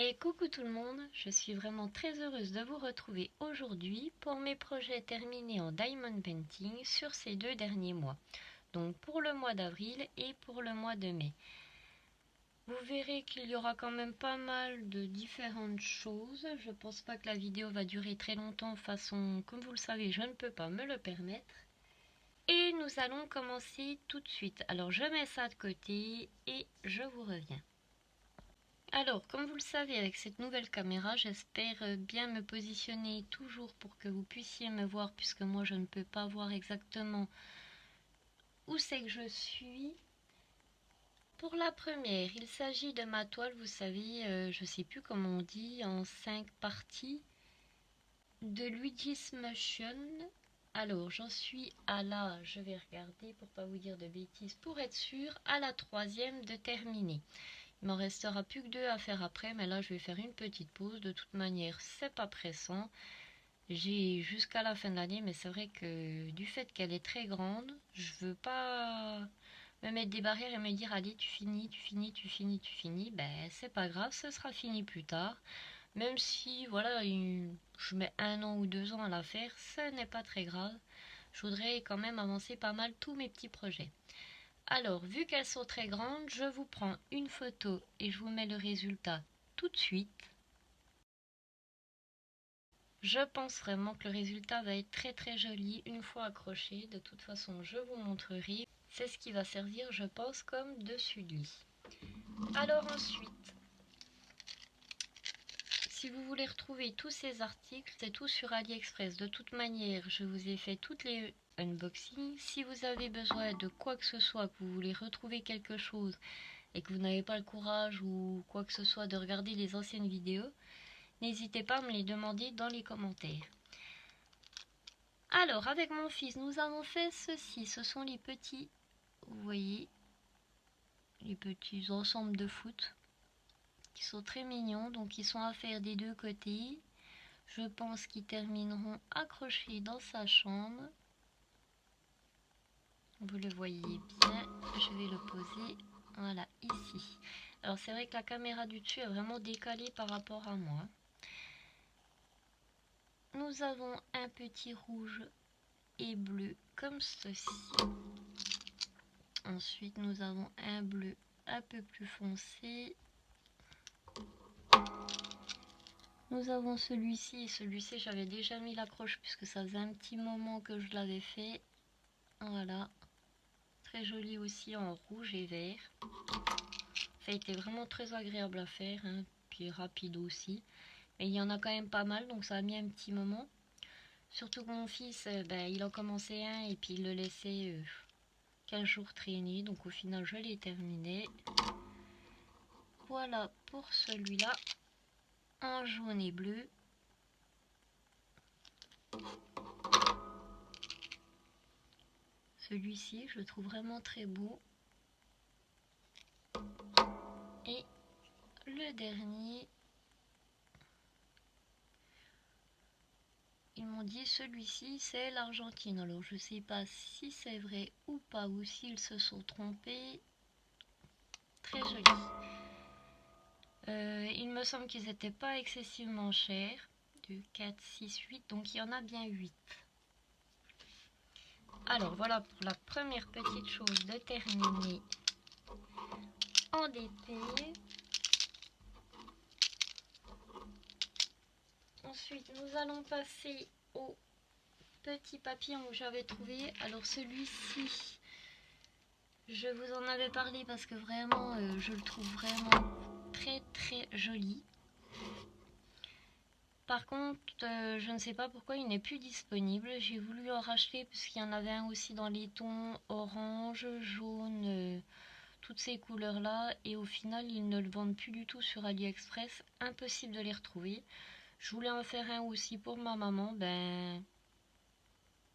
Et coucou tout le monde, je suis vraiment très heureuse de vous retrouver aujourd'hui pour mes projets terminés en diamond painting sur ces 2 derniers mois, donc pour le mois d'avril et pour le mois de mai. Vous verrez qu'il y aura quand même pas mal de différentes choses. Je pense pas que la vidéo va durer très longtemps, façon, comme vous le savez, je ne peux pas me le permettre. Et nous allons commencer tout de suite. Alors je mets ça de côté et je vous reviens. Alors, comme vous le savez, avec cette nouvelle caméra, j'espère bien me positionner toujours pour que vous puissiez me voir, puisque moi je ne peux pas voir exactement où c'est que je suis. Pour la première, il s'agit de ma toile, vous savez, je ne sais plus comment on dit, en 5 parties, de Luigi's Mansion. Alors, j'en suis à la, je vais regarder pour pas vous dire de bêtises, pour être sûre, à la 3e de terminer. Il m'en restera plus que 2 à faire après, mais là je vais faire une petite pause. De toute manière, c'est pas pressant. J'ai jusqu'à la fin de l'année, mais c'est vrai que du fait qu'elle est très grande, je veux pas me mettre des barrières et me dire allez, tu finis, tu finis, tu finis, tu finis. Ben, c'est pas grave, ce sera fini plus tard. Même si, voilà, je mets 1 an ou 2 ans à la faire, ce n'est pas très grave. Je voudrais quand même avancer pas mal tous mes petits projets. Alors, vu qu'elles sont très grandes, je vous prends une photo et je vous mets le résultat tout de suite. Je pense vraiment que le résultat va être très joli une fois accroché. De toute façon, je vous montrerai. C'est ce qui va servir, je pense, comme dessus de lit. Alors ensuite, si vous voulez retrouver tous ces articles, c'est tout sur AliExpress. De toute manière, je vous ai fait toutes les unboxings. Si vous avez besoin de quoi que ce soit, que vous voulez retrouver quelque chose et que vous n'avez pas le courage ou quoi que ce soit de regarder les anciennes vidéos, n'hésitez pas à me les demander dans les commentaires. Alors, avec mon fils, nous avons fait ceci. Ce sont les petits, vous voyez, les petits ensembles de foot qui sont très mignons. Donc, ils sont à faire des 2 côtés. Je pense qu'ils termineront accrochés dans sa chambre. Vous le voyez bien. Je vais le poser, voilà, ici. Alors, c'est vrai que la caméra du dessus est vraiment décalée par rapport à moi. Nous avons un petit rouge et bleu comme ceci. Ensuite, nous avons un bleu un peu plus foncé. Nous avons celui-ci. Celui-ci, j'avais déjà mis l'accroche puisque ça faisait un petit moment que je l'avais fait. Voilà. Très joli aussi en rouge et vert. Ça a été vraiment très agréable à faire, hein, puis rapide aussi. Et il y en a quand même pas mal, donc ça a mis un petit moment. Surtout que mon fils, il en commençait un et puis il le laissait 15 jours traîner. Donc au final, je l'ai terminé. Voilà pour celui-là, en jaune et bleu. Celui-ci, je le trouve vraiment très beau. Et le dernier, ils m'ont dit celui-ci c'est l'Argentine. Alors je sais pas si c'est vrai ou pas, ou s'ils se sont trompés. Très joli. Il me semble qu'ils n'étaient pas excessivement chers. 2, 4, 6, 8. Donc il y en a bien 8. Alors voilà pour la première petite chose de terminer en DP. Ensuite, nous allons passer au petit papillon que j'avais trouvé. Alors celui-ci, je vous en avais parlé parce que vraiment, je le trouve vraiment très joli. Par contre, je ne sais pas pourquoi il n'est plus disponible. J'ai voulu en racheter puisqu'il y en avait un aussi dans les tons orange, jaune, toutes ces couleurs là. Et au final, ils ne le vendent plus du tout sur AliExpress. Impossible de les retrouver. Je voulais en faire un aussi pour ma maman. Ben,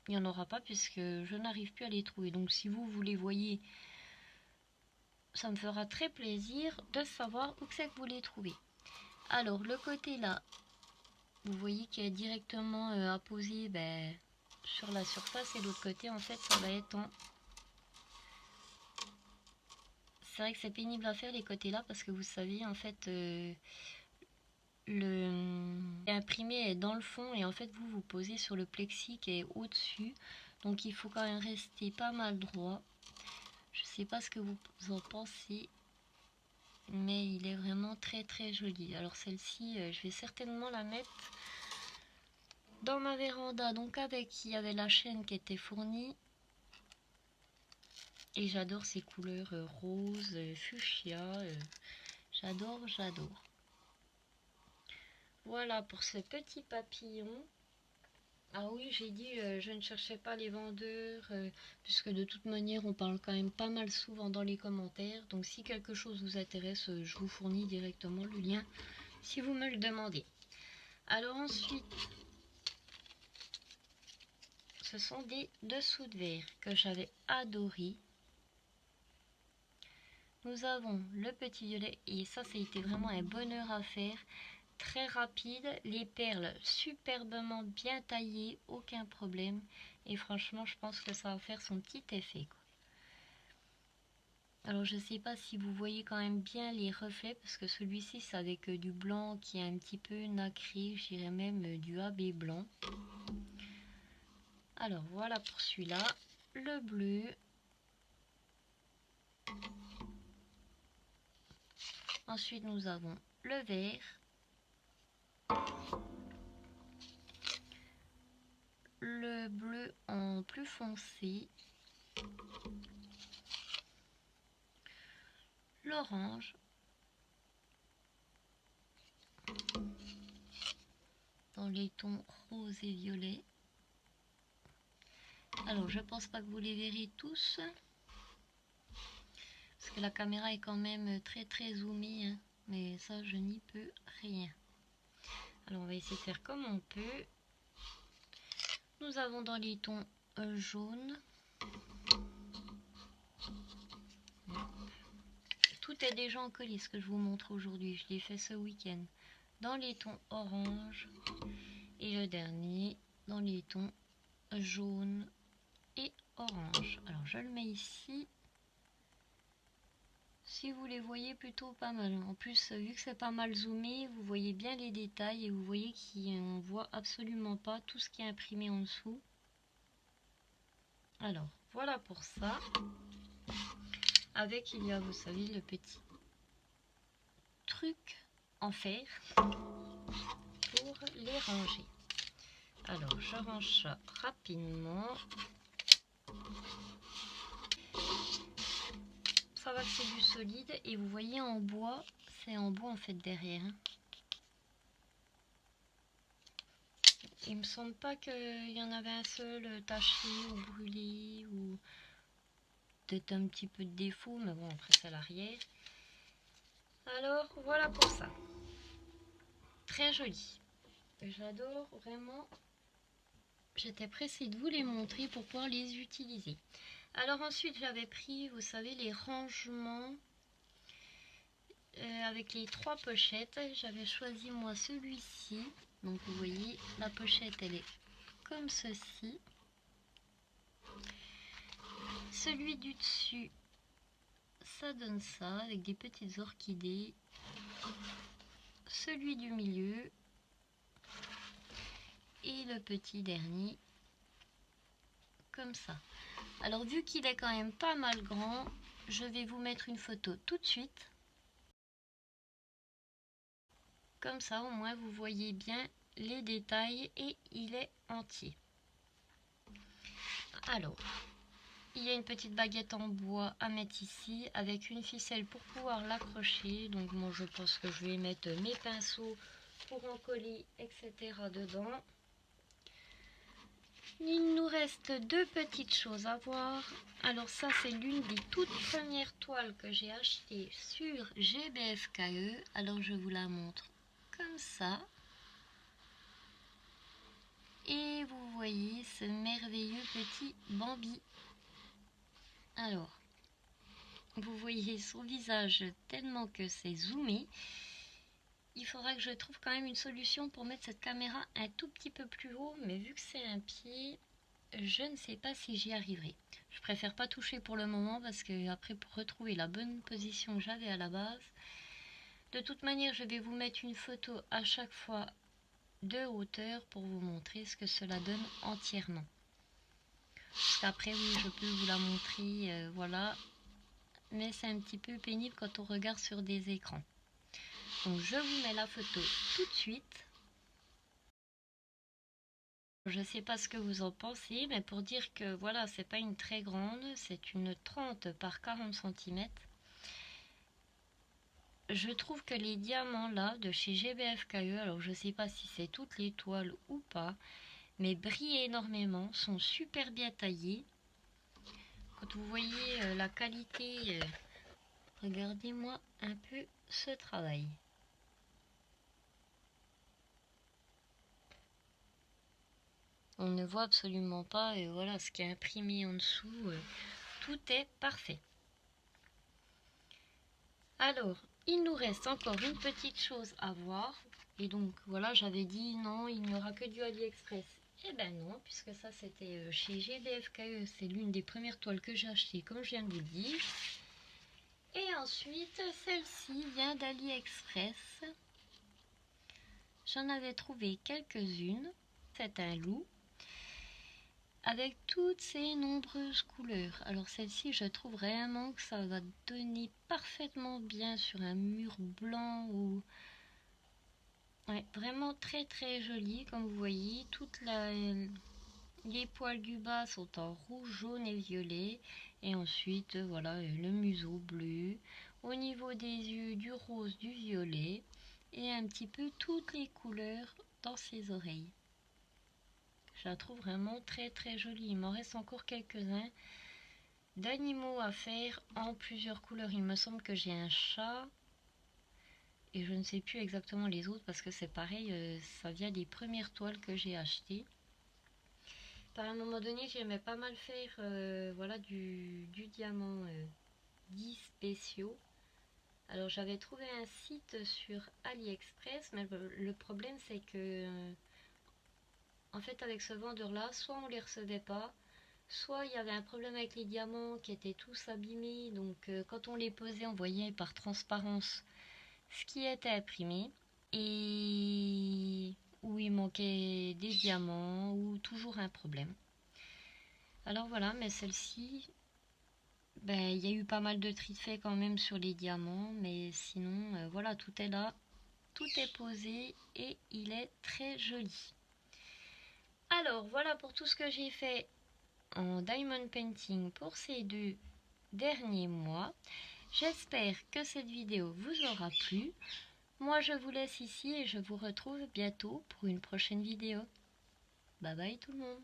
il n'y en aura pas puisque je n'arrive plus à les trouver. Donc si vous les voyez, ça me fera très plaisir de savoir où c'est que vous les trouvez. Alors le côté là, vous voyez qu'il est directement apposé sur la surface, et l'autre côté en fait ça va être en... C'est vrai que c'est pénible à faire les côtés là parce que vous savez en fait imprimé est dans le fond et en fait vous vous posez sur le plexi qui est au-dessus. Donc il faut quand même rester pas mal droit. Je sais pas ce que vous en pensez, mais il est vraiment très très joli. Alors celle-ci, je vais certainement la mettre dans ma véranda. Donc il y avait la chaîne qui était fournie. Et j'adore ces couleurs rose, fuchsia. J'adore. Voilà pour ce petit papillon. Ah oui, j'ai dit je ne cherchais pas les vendeurs, puisque de toute manière on parle quand même pas mal souvent dans les commentaires. Donc si quelque chose vous intéresse, je vous fournis directement le lien si vous me le demandez. Alors ensuite, ce sont des dessous de verre que j'avais adoré. Nous avons le petit violet et ça a été vraiment un bonheur à faire. Très rapide, les perles superbement bien taillées, aucun problème. Et franchement, je pense que ça va faire son petit effet, quoi. Alors je sais pas si vous voyez quand même bien les reflets, parce que celui-ci c'est avec du blanc qui est un petit peu nacré, je dirais même du AB blanc. Alors voilà pour celui-là, le bleu. Ensuite nous avons le vert. Le bleu en plus foncé. L'orange. Dans les tons rose et violet. Alors je pense pas que vous les verrez tous, parce que la caméra est quand même très très zoomée, hein, mais ça je n'y peux rien. Alors on va essayer de faire comme on peut. Nous avons dans les tons jaunes. Tout est déjà en colis ce que je vous montre aujourd'hui, je l'ai fait ce week-end. Dans les tons orange et le dernier dans les tons jaune et orange. Alors je le mets ici. Si vous les voyez plutôt pas mal. En plus, vu que c'est pas mal zoomé, vous voyez bien les détails et vous voyez qu'on voit absolument pas tout ce qui est imprimé en dessous. Alors, voilà pour ça. Avec, il y a, vous savez, le petit truc en fer pour les ranger. Alors, je range ça rapidement. Ça va que c'est du solide et vous voyez en bois, c'est en bois en fait derrière. Il me semble pas qu'il y en avait un seul taché ou brûlé ou peut-être un petit peu de défaut, mais bon après c'est l'arrière. Alors voilà pour ça. Très joli. J'adore vraiment. J'étais pressée de vous les montrer pour pouvoir les utiliser. Alors ensuite j'avais pris, vous savez, les rangements avec les 3 pochettes. J'avais choisi moi celui-ci. Donc vous voyez la pochette elle est comme ceci. Celui du dessus, ça donne ça avec des petites orchidées. Celui du milieu et le petit dernier comme ça. Alors vu qu'il est quand même pas mal grand, je vais vous mettre une photo tout de suite. Comme ça au moins vous voyez bien les détails et il est entier. Alors, il y a une petite baguette en bois à mettre ici avec une ficelle pour pouvoir l'accrocher. Donc moi je pense que je vais mettre mes pinceaux pour en coller, etc. dedans. Il nous reste 2 petites choses à voir. Alors ça c'est l'une des toutes premières toiles que j'ai achetées sur GBFKE. Alors je vous la montre comme ça. Et vous voyez ce merveilleux petit Bambi. Alors, vous voyez son visage tellement que c'est zoomé. Il faudra que je trouve quand même une solution pour mettre cette caméra un tout petit peu plus haut. Mais vu que c'est un pied, je ne sais pas si j'y arriverai. Je préfère pas toucher pour le moment parce que après pour retrouver la bonne position que j'avais à la base. De toute manière, je vais vous mettre une photo à chaque fois de hauteur pour vous montrer ce que cela donne entièrement. Parce qu'après, oui, je peux vous la montrer, voilà. Mais c'est un petit peu pénible quand on regarde sur des écrans. Donc je vous mets la photo tout de suite. Je sais pas ce que vous en pensez, mais pour dire que voilà, c'est pas une très grande, c'est une 30 par 40 cm. Je trouve que les diamants là de chez GBFKE, alors je sais pas si c'est toutes les toiles ou pas, mais brillent énormément, sont super bien taillés. Quand vous voyez la qualité, regardez-moi un peu ce travail. On ne voit absolument pas voilà ce qui est imprimé en dessous. Tout est parfait. Alors, il nous reste encore une petite chose à voir. Et donc voilà, j'avais dit non, il n'y aura que du AliExpress. Eh ben non, puisque ça c'était chez GBFKE, c'est l'une des premières toiles que j'ai achetées, comme je viens de vous dire. Et ensuite, celle-ci vient d'AliExpress. J'en avais trouvé quelques-unes. C'est un loup avec toutes ces nombreuses couleurs. Alors celle-ci, je trouve vraiment que ça va donner parfaitement bien sur un mur blanc ou... Ouais, vraiment très très jolie, comme vous voyez. Les poils du bas sont en rouge, jaune et violet. Et ensuite, voilà, le museau bleu. Au niveau des yeux, du rose, du violet. Et un petit peu toutes les couleurs dans ses oreilles. Je la trouve vraiment très très jolie. Il m'en reste encore quelques-uns d'animaux à faire en plusieurs couleurs. Il me semble que j'ai un chat et je ne sais plus exactement les autres parce que c'est pareil, ça vient des premières toiles que j'ai achetées. Par un moment donné, j'aimais pas mal faire voilà, du diamant dit spéciaux. Alors j'avais trouvé un site sur AliExpress, mais le problème c'est que en fait avec ce vendeur là, soit on les recevait pas, soit il y avait un problème avec les diamants qui étaient tous abîmés, donc quand on les posait, on voyait par transparence ce qui était imprimé, et où il manquait des diamants, ou toujours un problème. Alors voilà, mais celle-ci, ben, il y a eu pas mal de tri de fait quand même sur les diamants, mais sinon, voilà, tout est là, tout est posé, et il est très joli. Alors voilà pour tout ce que j'ai fait en diamond painting pour ces 2 derniers mois. J'espère que cette vidéo vous aura plu. Moi je vous laisse ici et je vous retrouve bientôt pour une prochaine vidéo. Bye bye tout le monde.